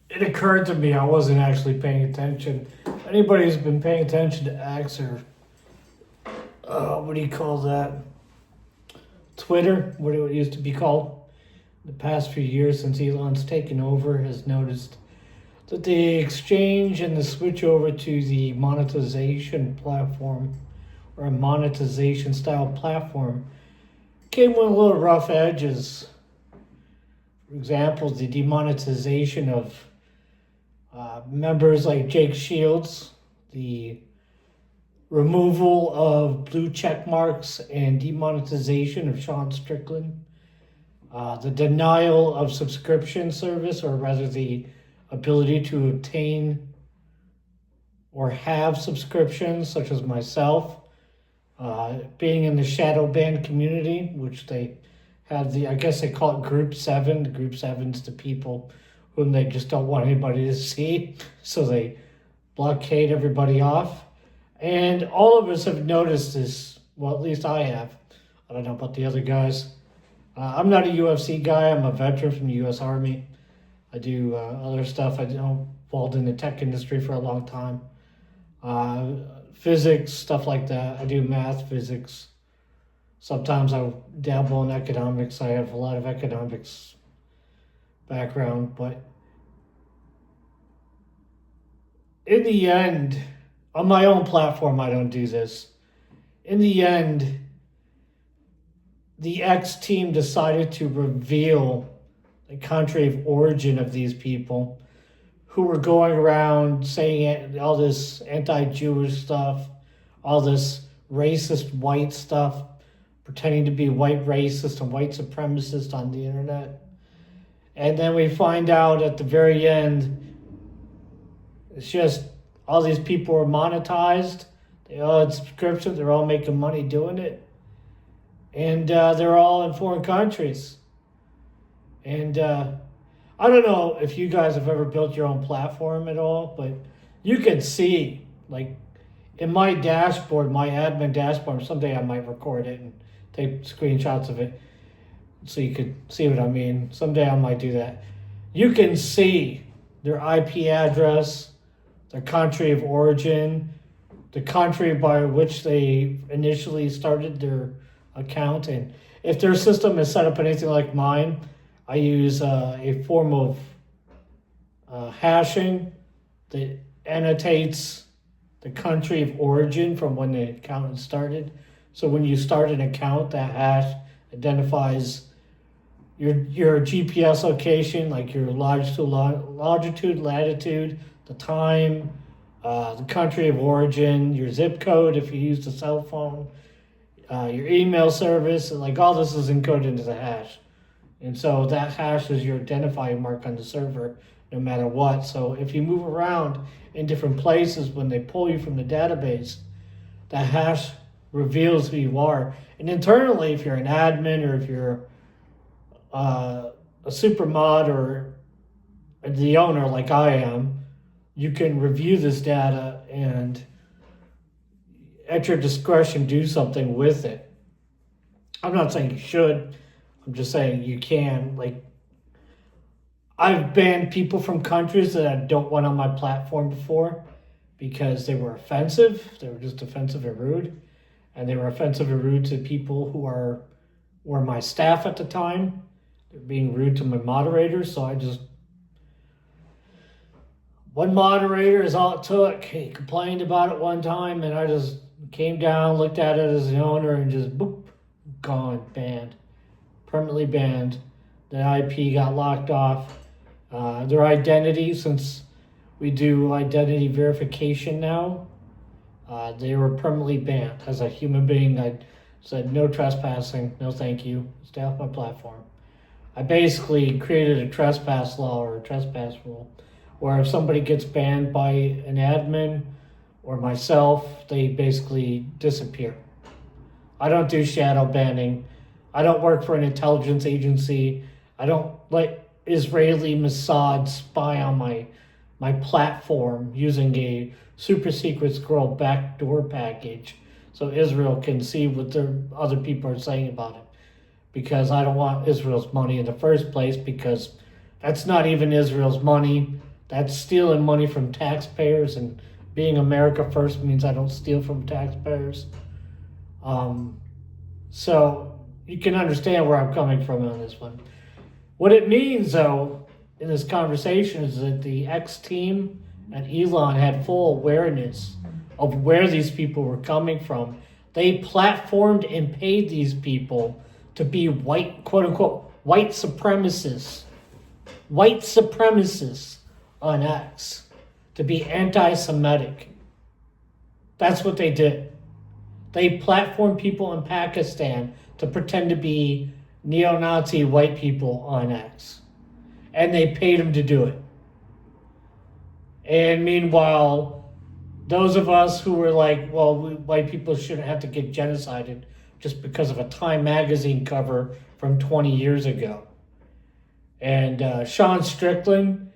it occurred to me I wasn't actually paying attention. Anybody who's been paying attention to X or what do you call that? Twitter, what it used to be called, the past few years since Elon's taken over, has noticed that the exchange and the switch over to the monetization platform or a monetization style platform came with a little rough edges. For example, the demonetization of members like Jake Shields, the removal of blue check marks and demonetization of Sean Strickland, the denial of subscription service, or rather the ability to obtain or have subscriptions, such as myself, being in the shadow ban community, which they have I guess they call it Group 7. The Group 7's the people whom they just don't want anybody to see, so they blockade everybody off. And all of us have noticed this, well, at least I have. I don't know about the other guys. I'm not a UFC guy. I'm a veteran from the U.S. Army. I do other stuff. I'm involved in the tech industry for a long time. Physics, stuff like that. I do math, physics. Sometimes I dabble in economics. I have a lot of economics background. But in the end, on my own platform, I don't do this. In the end, the X team decided to reveal the country of origin of these people who were going around saying all this anti-Jewish stuff, all this racist white stuff, pretending to be white racist and white supremacist on the internet. And then we find out at the very end, it's just all these people are monetized. They all had subscriptions. They're all making money doing it. And they're all in foreign countries. And I don't know if you guys have ever built your own platform at all, but you can see, like, in my dashboard, my admin dashboard, someday I might record it and take screenshots of it so you could see what I mean. Someday I might do that. You can see their IP address, their country of origin, the country by which they initially started their account. And if their system is set up anything like mine, I use a form of hashing that annotates the country of origin from when the account started. So when you start an account, that hash identifies your GPS location, like your longitude, latitude, the time, the country of origin, your zip code if you use the cell phone, your email service, and like all this is encoded into the hash. And so that hash is your identifying mark on the server no matter what. So if you move around in different places when they pull you from the database, that hash reveals who you are. And internally, if you're an admin or if you're a super mod or the owner like I am, you can review this data and at your discretion do something with it. I'm not saying you should. I'm just saying you can. Like, I've banned people from countries that I don't want on my platform before because they were offensive. They were just offensive and rude. And they were offensive and rude to people who were my staff at the time. They're being rude to my moderators. So one moderator is all it took. He complained about it one time and I just came down, looked at it as the owner and just boop, gone, banned. Permanently banned. The IP got locked off. Their identity, since we do identity verification now, they were permanently banned. As a human being, I said no trespassing, no thank you, stay off my platform. I basically created a trespass law or a trespass rule where if somebody gets banned by an admin or myself, they basically disappear. I don't do shadow banning. I don't work for an intelligence agency. I don't let Israeli Mossad spy on my platform using a super secret scroll backdoor package so Israel can see what their other people are saying about it. Because I don't want Israel's money in the first place, because that's not even Israel's money. That's stealing money from taxpayers, and being America first means I don't steal from taxpayers. So you can understand where I'm coming from on this one. What it means, though, in this conversation is that the X team and Elon had full awareness of where these people were coming from. They platformed and paid these people to be white, quote unquote, white supremacists on X, to be anti-Semitic. That's what they did. They platformed people in Pakistan to pretend to be neo-Nazi white people on X. And they paid them to do it. And meanwhile, those of us who were like, well, white people shouldn't have to get genocided just because of a Time magazine cover from 20 years ago. And Sean Strickland,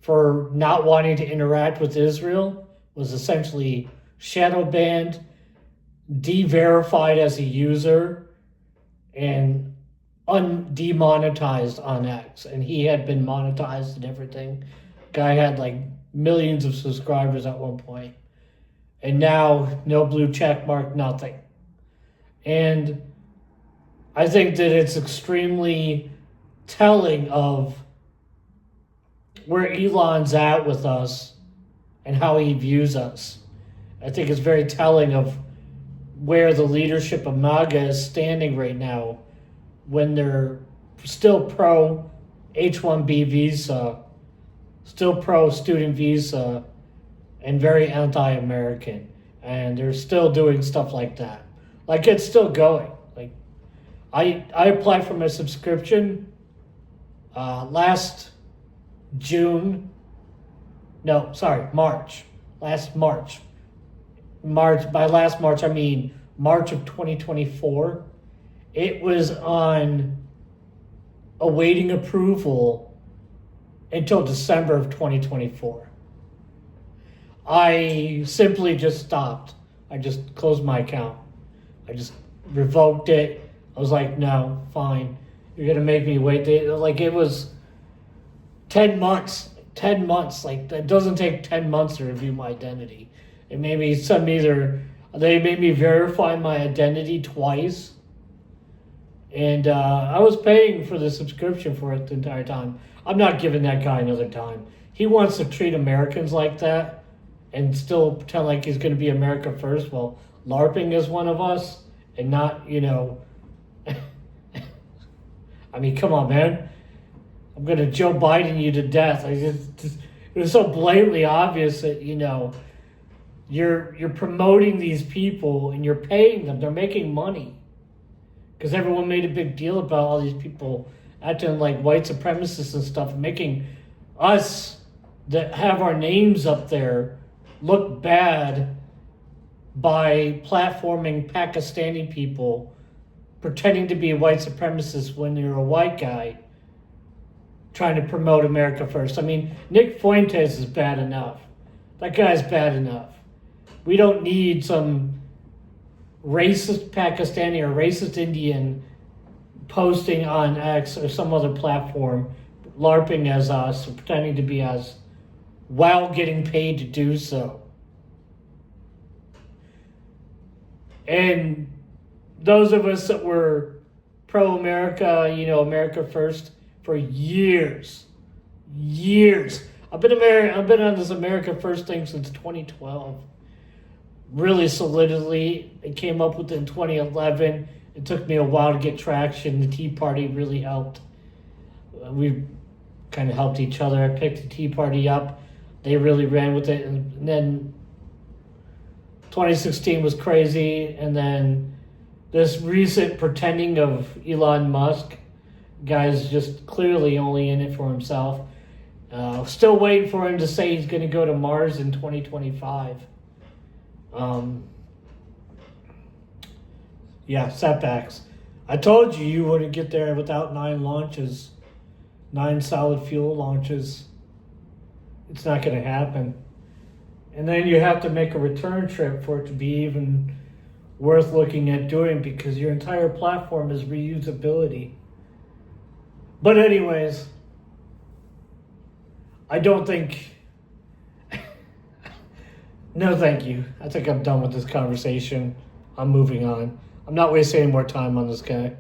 for not wanting to interact with Israel, was essentially shadow banned, de-verified as a user, and demonetized on X. And he had been monetized and everything. Guy had like millions of subscribers at one point. And now, no blue check mark, nothing. And I think that it's extremely telling of where Elon's at with us and how he views us. I think it's very telling of where the leadership of MAGA is standing right now when they're still pro H-1B visa, still pro student visa, and very anti-American. And they're still doing stuff like that. Like, it's still going. Like, I applied for my subscription March. Last March. By last March, I mean March of 2024. It was on awaiting approval until December of 2024. I simply just stopped. I just closed my account. I just revoked it. I was like, no, fine. You're going to make me wait. Like, it was 10 months. 10 months. Like, it doesn't take 10 months to review my identity. It made me they made me verify my identity twice. And I was paying for the subscription for it the entire time. I'm not giving that guy another time. He wants to treat Americans like that and still pretend like he's going to be America first. Well, LARPing is one of us, and not, I mean, come on, man. I'm going to Joe Biden you to death. It was so blatantly obvious that, you're promoting these people and you're paying them. They're making money. Because everyone made a big deal about all these people acting like white supremacists and stuff, making us that have our names up there look bad by platforming Pakistani people pretending to be white supremacists when you're a white guy trying to promote America first. I mean, Nick Fuentes is bad enough. That guy's bad enough. We don't need some racist Pakistani or racist Indian posting on X or some other platform, LARPing as us, or pretending to be us, while getting paid to do so. And those of us that were pro-America, America first, for years. I've been on this America first thing since 2012. Really solidly. It came up with it in 2011. It took me a while to get traction. The Tea Party really helped. We kind of helped each other. I picked the Tea Party up. They really ran with it. And then 2016 was crazy. And then this recent pretending of Elon Musk. Guy's just clearly only in it for himself. Still waiting for him to say he's going to go to Mars in 2025. Setbacks. I told you wouldn't get there without 9 solid fuel launches. It's not going to happen. And then you have to make a return trip for it to be even worth looking at doing, because your entire platform is reusability. But anyways, I don't think No, thank you. I think I'm done with this conversation. I'm moving on. I'm not wasting any more time on this guy.